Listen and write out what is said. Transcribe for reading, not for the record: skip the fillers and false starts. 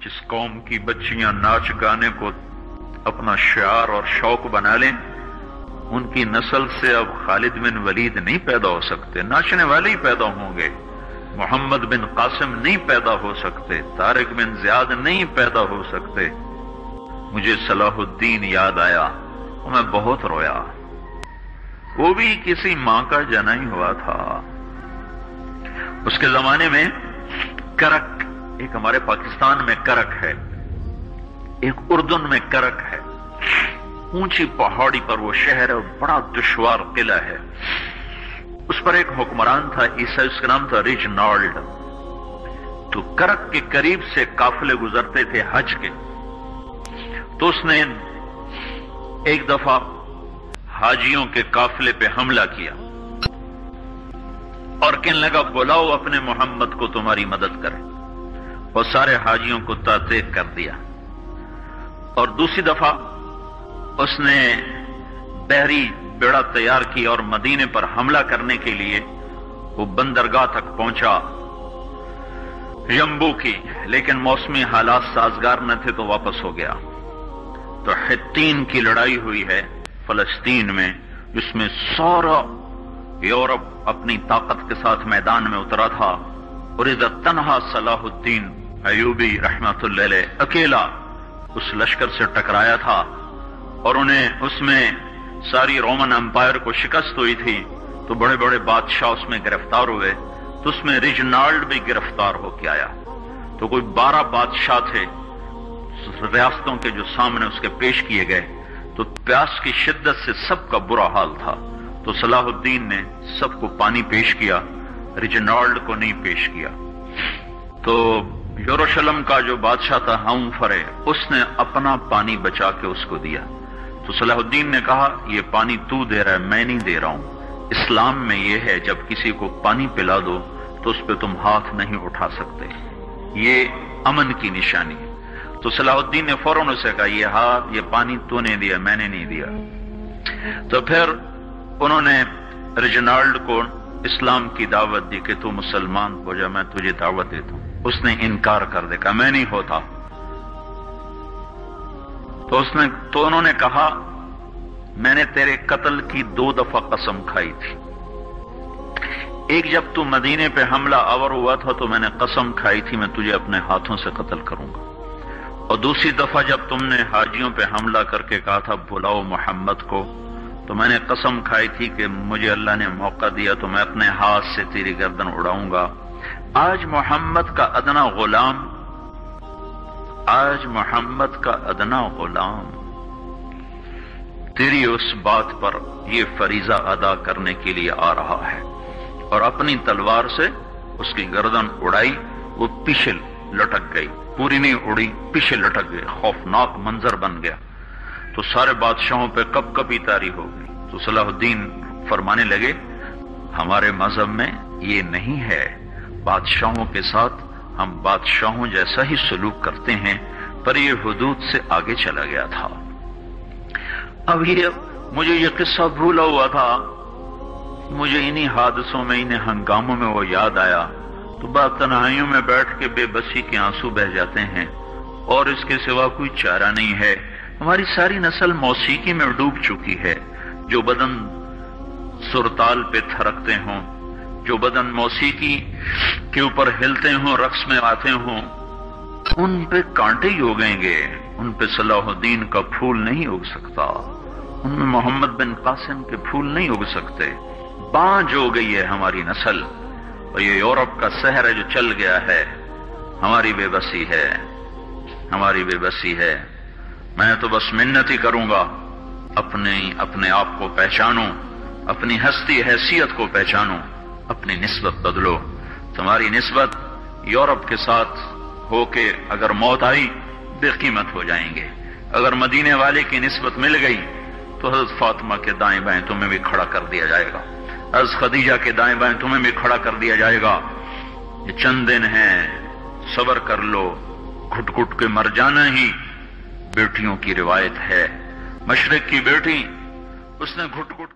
जिस कौम की बच्चियां नाच गाने को अपना शियार और शौक बना लें, उनकी नस्ल से अब खालिद बिन वलीद नहीं पैदा हो सकते, नाचने वाले ही पैदा होंगे। मोहम्मद बिन कासिम नहीं पैदा हो सकते, तारिक बिन ज़ियाद नहीं पैदा हो सकते। मुझे सलाहुद्दीन याद आया और मैं बहुत रोया। वो भी किसी मां का जना ही हुआ था। उसके जमाने में करक, एक हमारे पाकिस्तान में करक है, एक उर्दुन में करक है। ऊंची पहाड़ी पर वो शहर है, बड़ा दुश्वार किला है। उस पर एक हुक्मरान था ईसाई, उसका नाम था रिजनाल्ड। तो करक के करीब से काफिले गुजरते थे हज के। तो उसने एक दफा हाजियों के काफिले पे हमला किया और कहने लगा बुलाओ अपने मोहम्मद को, तुम्हारी मदद करे। और सारे हाजियों को तातेक कर दिया। और दूसरी दफा उसने बहरी बेड़ा तैयार की और मदीने पर हमला करने के लिए वो बंदरगाह तक पहुंचा यम्बू की, लेकिन मौसमी हालात साजगार न थे तो वापस हो गया। तो हित्तीन की लड़ाई हुई है फलस्तीन में, जिसमें सारा यूरोप अपनी ताकत के साथ मैदान में उतरा था। और इधर तन्हा सलाहुद्दीन अयूबी रहमतुल्लाह अलैह अकेला उस लश्कर से टकराया था और उन्हें उसमें सारी रोमन एम्पायर को शिकस्त हुई थी। तो बड़े बड़े बादशाह उसमें गिरफ्तार हुए। तो उसमें रिजनाल्ड भी गिरफ्तार होकर आया। तो कोई 12 बादशाह थे रियासतों के जो सामने उसके पेश किए गए। तो प्यास की शिद्दत से सबका बुरा हाल था। तो सलाहुद्दीन ने सबको पानी पेश किया, रिजनाल्ड को नहीं पेश किया। तो यरूशलेम का जो बादशाह था हमफरे, उसने अपना पानी बचा के उसको दिया। तो सलाहुद्दीन ने कहा ये पानी तू दे रहा है, मैं नहीं दे रहा हूं। इस्लाम में यह है जब किसी को पानी पिला दो तो उस पर तुम हाथ नहीं उठा सकते, ये अमन की निशानी है। तो सलाहुद्दीन ने फौरन उसे कहा ये पानी तूने दिया, मैंने नहीं दिया। तो फिर उन्होंने रिजनाल्ड को इस्लाम की दावत दी कि तू मुसलमान हो जा, मैं तुझे दावत देता हूं। उसने इनकार कर दिया, मैं नहीं होता। तो उन्होंने कहा मैंने तेरे कत्ल की 2 दफा कसम खाई थी। एक जब तू मदीने पे हमला आवर हुआ था तो मैंने कसम खाई थी मैं तुझे अपने हाथों से कत्ल करूंगा। और दूसरी दफा जब तुमने हाजियों पे हमला करके कहा था बुलाओ मोहम्मद को, तो मैंने कसम खाई थी कि मुझे अल्लाह ने मौका दिया तो मैं अपने हाथ से तेरी गर्दन उड़ाऊंगा। आज मोहम्मद का अदना गुलाम तेरी उस बात पर ये फरीजा अदा करने के लिए आ रहा है। और अपनी तलवार से उसकी गर्दन उड़ाई, वो पीछे लटक गई, पूरी नहीं उड़ी, पीछे लटक गई। खौफनाक मंजर बन गया। तो सारे बादशाहों पे कपकपी तारी हो गई। तो सलाहुद्दीन फरमाने लगे हमारे मजहब में ये नहीं है, बादशाहों के साथ हम बादशाहों जैसा ही सलूक करते हैं, पर ये हुदूद से आगे चला गया था। अब ये मुझे ये किस्सा भूला हुआ था, मुझे इन्हीं हादसों में, इन्हीं हंगामों में वो याद आया। तो बात तन्हाइयों में बैठ के बेबसी के आंसू बह जाते हैं और इसके सिवा कोई चारा नहीं है। हमारी सारी नस्ल मौसीकी में डूब चुकी है। जो बदन सुरताल पे थरकते हों, जो बदन मौसीकी के ऊपर हिलते हों, रक्स में आते हों, उन पे कांटे ही उगेंगे, उन पे सलाहुद्दीन का फूल नहीं उग सकता, उनमें मोहम्मद बिन कासिम के फूल नहीं उग सकते। बांझ हो गई है हमारी नस्ल। और ये यूरोप का शहर है जो चल गया है। हमारी बेबसी है, हमारी बेबसी है। मैं तो बस मिन्नत ही करूंगा, अपने आप को पहचानो, अपनी हस्ती हैसियत को पहचानो, अपनी निस्बत बदलो। तुम्हारी निस्बत यूरोप के साथ होके अगर मौत आई बेकीमत हो जाएंगे। अगर मदीने वाले की निस्बत मिल गई तो हज़रत फातिमा के दाएं बाएं तुम्हें भी खड़ा कर दिया जाएगा, हज़रत खदीजा के दाएं बाएं तुम्हें भी खड़ा कर दिया जाएगा। ये चंद दिन हैं, सब्र कर लो, घुट घुट के मर जाना ही बेटियों की रिवायत है। मशरिक की बेटी, उसने घुट घुट